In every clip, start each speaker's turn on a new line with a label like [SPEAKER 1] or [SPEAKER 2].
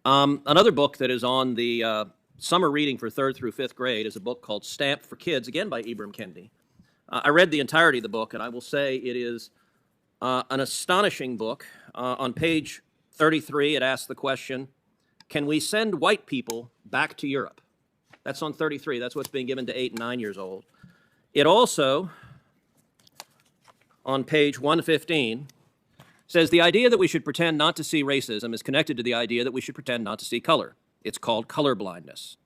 [SPEAKER 1] Another book that is on the summer reading for third through fifth grade is a book called Stamp for Kids, again by Ibram Kendi. I read the entirety of the book, and I will say it is an astonishing book. On page 33, it asks the question, can we send white people back to Europe? That's on 33. That's what's being given to 8 and 9 years old. It also, on page 115, says the idea that we should pretend not to see racism is connected to the idea that we should pretend not to see color. It's called color blindness.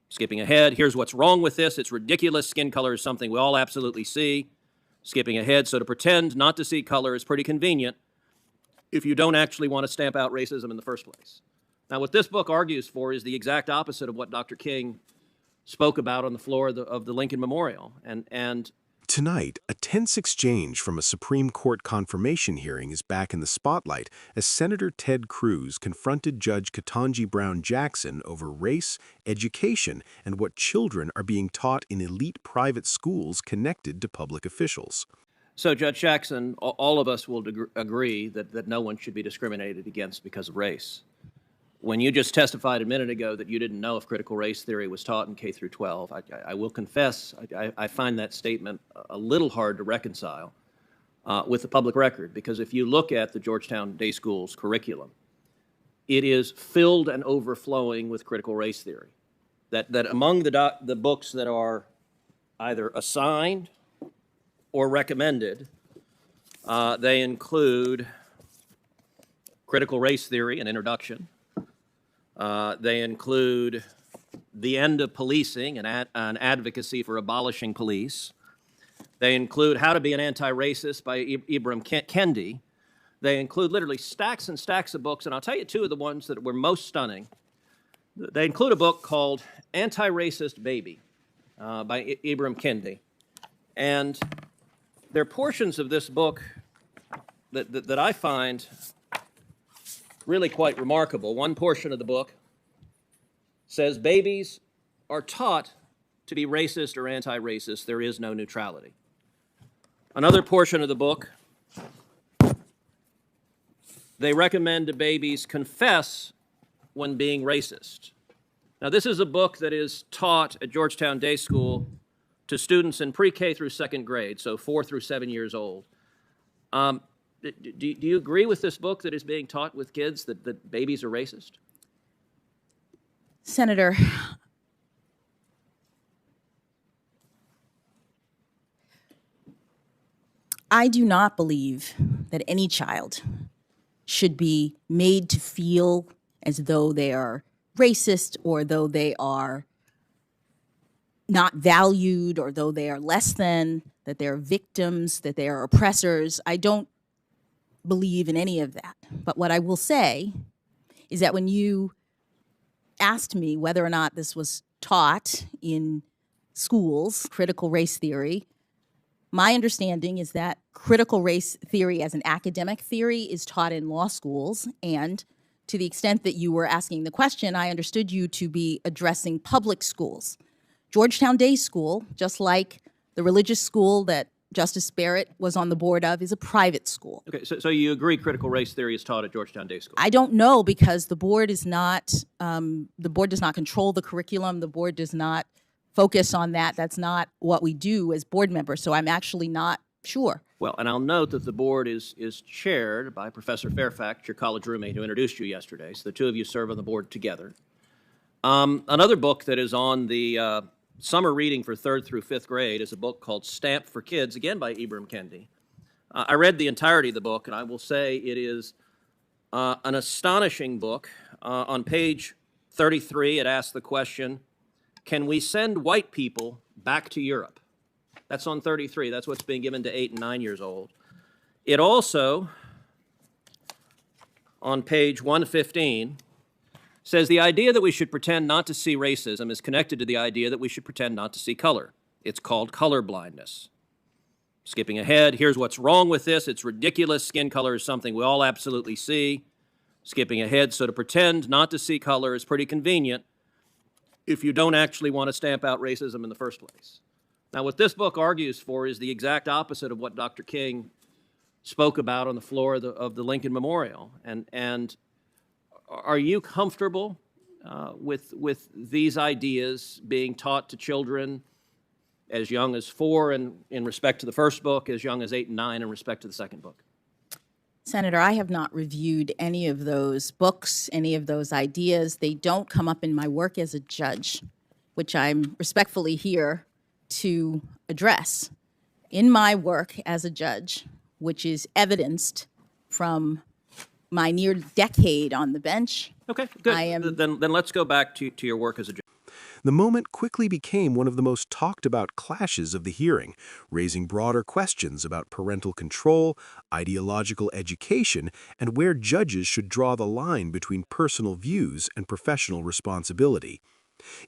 [SPEAKER 1] Skipping ahead, here's what's wrong with this. It's ridiculous. Skin color is something we all absolutely see. Skipping ahead, so to pretend not to see color is pretty convenient if you don't actually want to stamp out racism in the first place. Now, what this book argues for is the exact opposite of what Dr. King spoke about on the floor of the Lincoln Memorial. And
[SPEAKER 2] Tonight, a tense exchange from a Supreme Court confirmation hearing is back in the spotlight as Senator Ted Cruz confronted Judge Ketanji Brown Jackson over race, education, and what children are being taught in elite private schools connected to public officials.
[SPEAKER 1] so, Judge Jackson, all of us will agree that no one should be discriminated against because of race. When you just testified a minute ago that you didn't know if critical race theory was taught in K through 12, I will confess I find that statement a little hard to reconcile with the public record, because if you look at the Georgetown Day School's curriculum, it is filled and overflowing with critical race theory. That among the books that are either assigned or recommended, they include Critical Race Theory, an introduction. They include The End of Policing, an advocacy for abolishing police. They include How to Be an Anti-Racist by Ibram Kendi. They include literally stacks and stacks of books, and I'll tell you two of the ones that were most stunning. They include a book called Anti-Racist Baby by Ibram Kendi. And there are portions of this book that I find really quite remarkable. One portion of the book says babies are taught to be racist or anti-racist. There is no neutrality. Another portion of the book, they recommend to babies confess when being racist. Now, this is a book that is taught at Georgetown Day School to students in pre-K through second grade, so 4 through 7 years old. Do you agree with this book that is being taught with kids that babies are racist?
[SPEAKER 3] Senator, I do not believe that any child should be made to feel as though they are racist, or though they are not valued, or though they are less than, that they're victims, that they are oppressors. I don't believe in any of that. But what I will say is that when you asked me whether or not this was taught in schools, critical race theory, my understanding is that critical race theory as an academic theory is taught in law schools. And to the extent that you were asking the question, I understood you to be addressing public schools. Georgetown Day School, just like the religious school that Justice Barrett was on the board of, is a private school.
[SPEAKER 1] Okay, so you agree critical race theory is taught at Georgetown Day School?
[SPEAKER 3] I don't know, because the board is not, the board does not control the curriculum. The board does not focus on that. That's not what we do as board members. So I'm actually not sure.
[SPEAKER 1] Well, and I'll note that the board is chaired by Professor Fairfax, your college roommate who introduced you yesterday. So the two of you serve on the board together. Another book that is on the summer reading for third through fifth grade is a book called Stamp for Kids, again by Ibram Kendi. I read the entirety of the book, and I will say it is an astonishing book. On page 33, it asks the question, can we send white people back to Europe? That's on 33. That's what's being given to 8 and 9 years old. It also, on page 115, says the idea that we should pretend not to see racism is connected to the idea that we should pretend not to see color. It's called color blindness. Skipping ahead, here's what's wrong with this. It's ridiculous. Skin color is something we all absolutely see. Skipping ahead, so to pretend not to see color is pretty convenient if you don't actually want to stamp out racism in the first place. Now, what this book argues for is the exact opposite of what Dr. King spoke about on the floor of the Lincoln Memorial. And Are you comfortable with these ideas being taught to children as young as 4 in respect to the first book, as young as 8 and 9 in respect to the second book?
[SPEAKER 3] Senator, I have not reviewed any of those books, any of those ideas. They don't come up in my work as a judge, which I'm respectfully here to address. In my work as a judge, which is evidenced from my near decade on the bench.
[SPEAKER 1] Okay, good.
[SPEAKER 3] I am-
[SPEAKER 1] Then let's go back to your work as a judge.
[SPEAKER 2] The moment quickly became one of the most talked about clashes of the hearing, raising broader questions about parental control, ideological education, and where judges should draw the line between personal views and professional responsibility.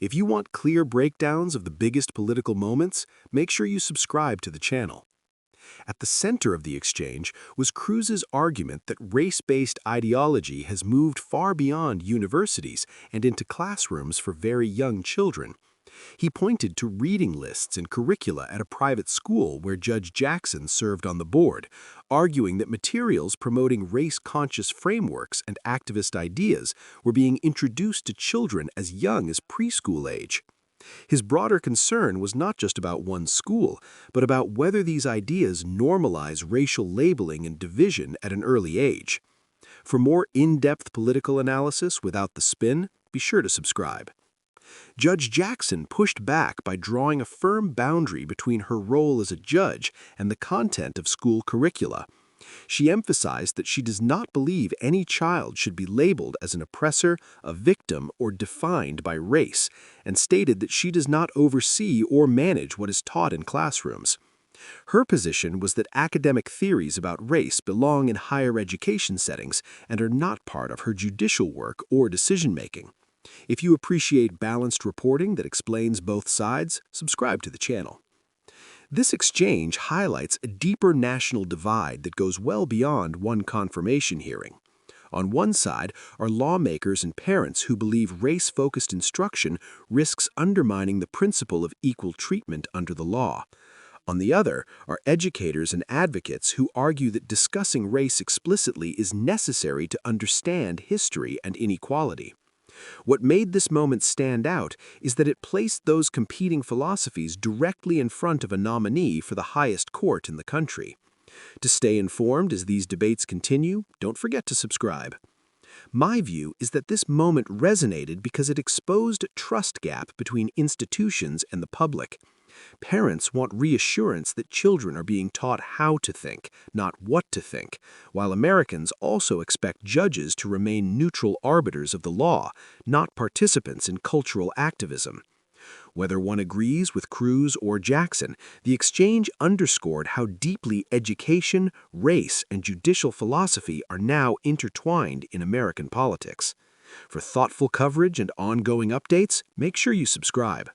[SPEAKER 2] If you want clear breakdowns of the biggest political moments, make sure you subscribe to the channel. At the center of the exchange was Cruz's argument that race-based ideology has moved far beyond universities and into classrooms for very young children. He pointed to reading lists and curricula at a private school where Judge Jackson served on the board, arguing that materials promoting race-conscious frameworks and activist ideas were being introduced to children as young as preschool age. His broader concern was not just about one school, but about whether these ideas normalize racial labeling and division at an early age. For more in-depth political analysis without the spin, be sure to subscribe. Judge Jackson pushed back by drawing a firm boundary between her role as a judge and the content of school curricula. She emphasized that she does not believe any child should be labeled as an oppressor, a victim, or defined by race, and stated that she does not oversee or manage what is taught in classrooms. Her position was that academic theories about race belong in higher education settings and are not part of her judicial work or decision-making. If you appreciate balanced reporting that explains both sides, subscribe to the channel. This exchange highlights a deeper national divide that goes well beyond one confirmation hearing. On one side are lawmakers and parents who believe race-focused instruction risks undermining the principle of equal treatment under the law. On the other are educators and advocates who argue that discussing race explicitly is necessary to understand history and inequality. What made this moment stand out is that it placed those competing philosophies directly in front of a nominee for the highest court in the country. To stay informed as these debates continue, don't forget to subscribe. My view is that this moment resonated because it exposed a trust gap between institutions and the public. Parents want reassurance that children are being taught how to think, not what to think, while Americans also expect judges to remain neutral arbiters of the law, not participants in cultural activism. Whether one agrees with Cruz or Jackson, the exchange underscored how deeply education, race, and judicial philosophy are now intertwined in American politics. For thoughtful coverage and ongoing updates, make sure you subscribe.